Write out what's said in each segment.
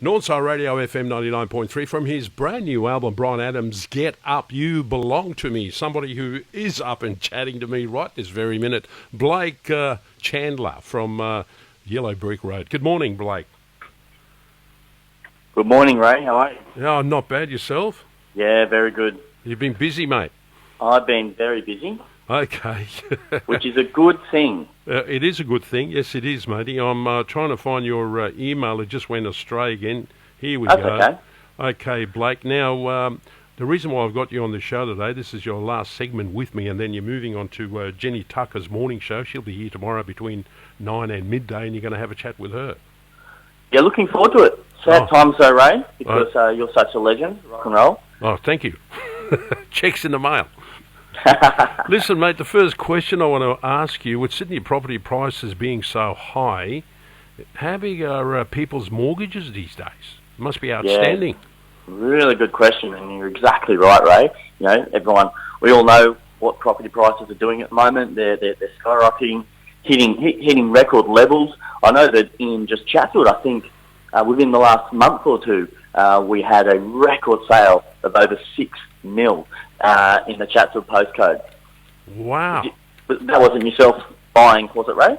Northside Radio FM 99.3 from his brand new album, Bryan Adams, Get Up, You Belong to Me. Somebody who is up and chatting to me right this very minute, Blake Chandler from Yellow Brick Road. Good morning, Blake. Good morning, Ray. How are you? Oh, not bad. Yourself? Yeah, very good. You've been busy, mate. I've been very busy. Okay. Which is a good thing. It is a good thing. Yes, it is, matey. I'm trying to find your email. It just went astray again. Here we That's go. okay. Okay, Blake. Now, the reason why I've got you on the show today, this is your last segment with me, and then you're moving on to Jenny Tucker's morning show. She'll be here tomorrow between 9 and midday, and you're going to have a chat with her. Yeah, looking forward to it. Sad times though, Ray, because you're such a legend, rock and roll. Oh, thank you. Check's in the mail. Listen, mate, the first question I want to ask you, with Sydney property prices being so high, how big are people's mortgages these days? Must be outstanding. Yeah, really good question, and you're exactly right, Ray. You know, we all know what property prices are doing at the moment. They're skyrocketing, hitting record levels. I know that in just Chatswood, I think within the last month or two, we had a record sale of over 6 mil in the Chatswood postcode. Wow. But that wasn't yourself buying, was it, Ray?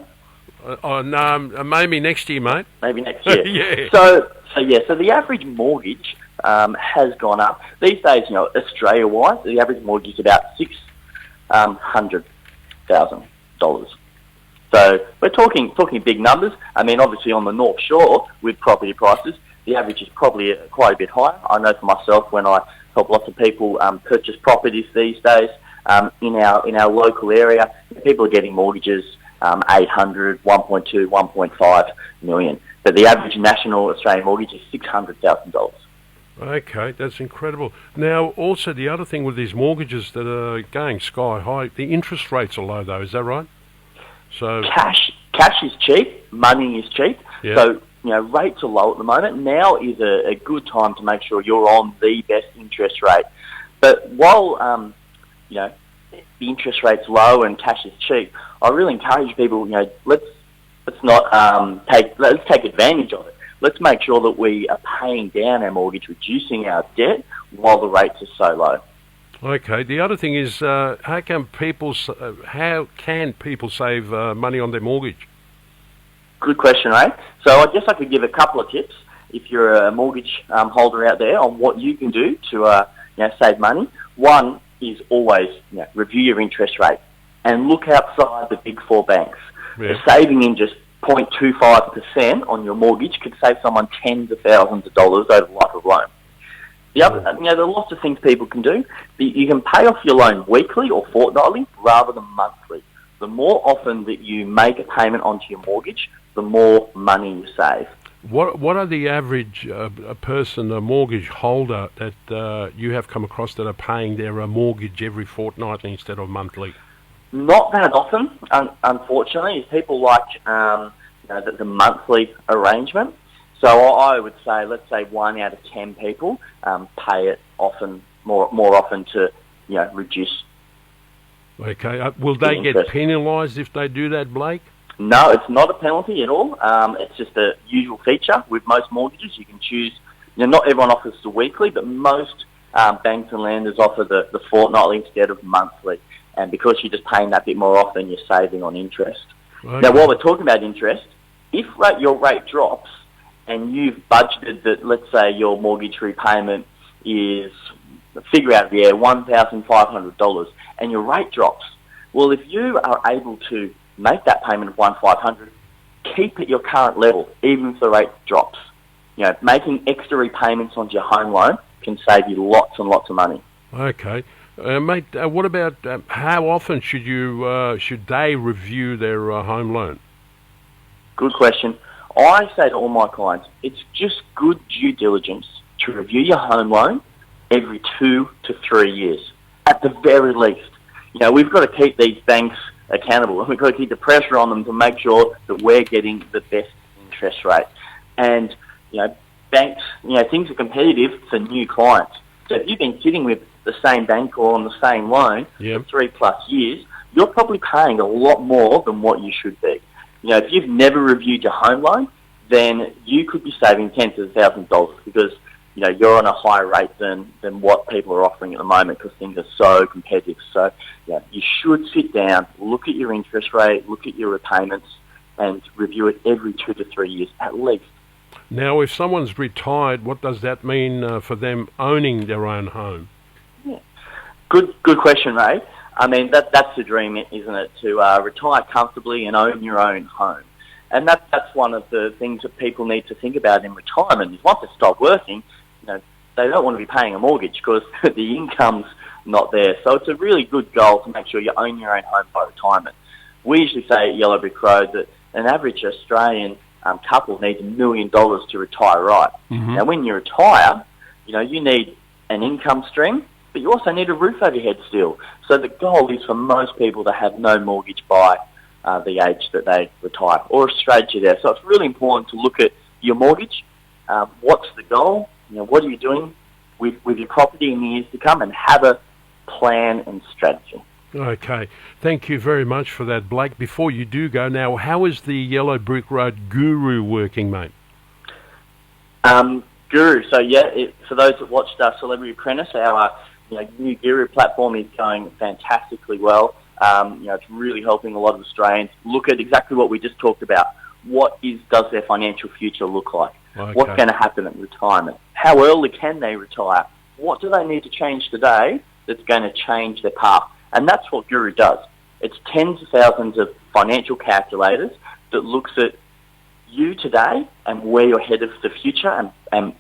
No, maybe next year, mate. Maybe next year. Yeah. So the average mortgage has gone up. These days, you know, Australia-wise, the average mortgage is about $600,000. So we're talking big numbers. I mean, obviously on the North Shore with property prices, the average is probably quite a bit higher. I know for myself when I help lots of people purchase properties these days in our local area, people are getting mortgages 800, 1.2, 1.5 million. But the average national Australian mortgage is $600,000. Okay, that's incredible. Now, also the other thing with these mortgages that are going sky high, the interest rates are low though, is that right? So cash is cheap, money is cheap. Yeah. So, you know, rates are low at the moment. Now is a good time to make sure you're on the best interest rate. But while, you know, the interest rate's low and cash is cheap, I really encourage people, you know, let's take advantage of it. Let's make sure that we are paying down our mortgage, reducing our debt while the rates are so low. Okay. The other thing is, how can people save money on their mortgage? Good question, Ray. So I guess I could give a couple of tips if you're a mortgage holder out there on what you can do to save money. One is always review your interest rate and look outside the big four banks. Yeah. Saving in just 0.25% on your mortgage could save someone tens of thousands of dollars over the life of loan. The other, there are lots of things people can do. You can pay off your loan weekly or fortnightly rather than monthly. The more often that you make a payment onto your mortgage, the more money you save. What are the average person, a mortgage holder that you have come across that are paying their mortgage every fortnightly instead of monthly? Not that often, unfortunately. People like the monthly arrangement. So I would say, let's say 1 out of 10 people pay it more often to reduce. Okay. Will they get penalised if they do that, Blake? No, it's not a penalty at all. It's just a usual feature with most mortgages. You can choose. Not everyone offers the weekly, but most banks and lenders offer the fortnightly instead of monthly. And because you're just paying that bit more often, you're saving on interest. Okay. Now, while we're talking about interest, if your rate drops and you've budgeted that, let's say your mortgage repayment is, figure out the air, $1,500, and your rate drops, well, if you are able to make that payment of $1,500, keep at your current level, even if the rate drops. Making extra repayments onto your home loan can save you lots and lots of money. Okay. Mate, what about how often should they review their home loan? Good question. I say to all my clients, it's just good due diligence to review your home loan every 2 to 3 years, at the very least. We've got to keep these banks accountable, and we've got to keep the pressure on them to make sure that we're getting the best interest rate. And, banks, things are competitive for new clients. So if you've been sitting with the same bank or on the same loan for 3+ years, you're probably paying a lot more than what you should be. If you've never reviewed your home loan, then you could be saving tens of thousands of dollars because you're on a higher rate than what people are offering at the moment because things are so competitive. So you should sit down, look at your interest rate, look at your repayments, and review it every 2 to 3 years at least. Now, if someone's retired, what does that mean for them owning their own home? Yeah. Good question, Ray. I mean, that's the dream, isn't it? To retire comfortably and own your own home. And that's one of the things that people need to think about in retirement is once they stop working, they don't want to be paying a mortgage because the income's not there. So it's a really good goal to make sure you own your own home by retirement. We usually say at Yellow Brick Road that an average Australian couple needs $1 million to retire right. Mm-hmm. Now, when you retire, you need an income stream, but you also need a roof over your head still. So the goal is for most people to have no mortgage by the age that they retire, or a strategy there. So it's really important to look at your mortgage. What's the goal? What are you doing with your property in the years to come, and have a plan and strategy. Okay. Thank you very much for that, Blake. Before you do go, now, how is the Yellow Brick Road Guru working, mate? Guru. So, for those that watched Celebrity Apprentice, our new Guru platform is going fantastically well. It's really helping a lot of Australians look at exactly what we just talked about. What does their financial future look like? Okay. What's going to happen at retirement? How early can they retire? What do they need to change today that's going to change their path? And that's what Guru does. It's tens of thousands of financial calculators that looks at you today and where you're headed for the future and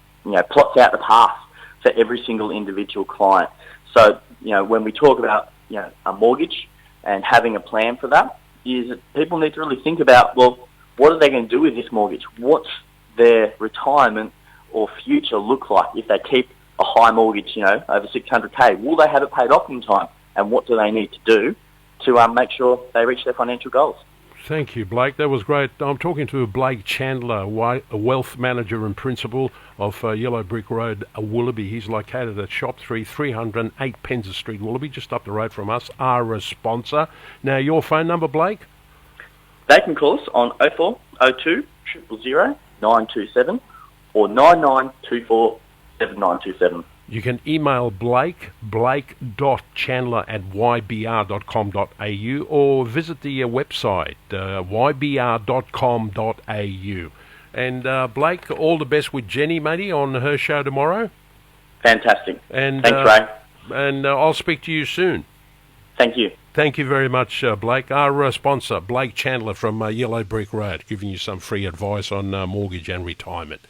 plots out the path for every single individual client. So, when we talk about, a mortgage and having a plan for that, is that people need to really think about, well, what are they going to do with this mortgage? What's their retirement or future look like if they keep a high mortgage, over 600K? Will they have it paid off in time? And what do they need to do to make sure they reach their financial goals? Thank you, Blake. That was great. I'm talking to Blake Chandler, a wealth manager and principal of Yellow Brick Road, Willoughby. He's located at Shop 3, 308 Penza Street, Willoughby, just up the road from us, our sponsor. Now, your phone number, Blake? They can call us on 0402 000 927 or 9924 7927. You can email blake.chandler@ybr.com.au or visit the website, ybr.com.au. And Blake, all the best with Jenny, matey, on her show tomorrow. Fantastic. And, thanks, Ray. And I'll speak to you soon. Thank you. Thank you very much, Blake. Our sponsor, Blake Chandler from Yellow Brick Road, giving you some free advice on mortgage and retirement.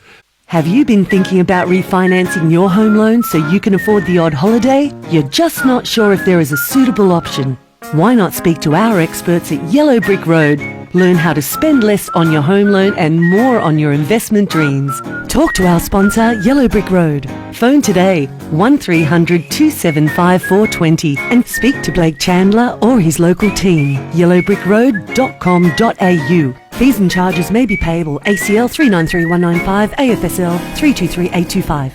Have you been thinking about refinancing your home loan so you can afford the odd holiday? You're just not sure if there is a suitable option. Why not speak to our experts at Yellow Brick Road? Learn how to spend less on your home loan and more on your investment dreams. Talk to our sponsor, Yellow Brick Road. Phone today, 1300 275 420 and speak to Blake Chandler or his local team. yellowbrickroad.com.au. Fees and charges may be payable. ACL 393195, AFSL 323825.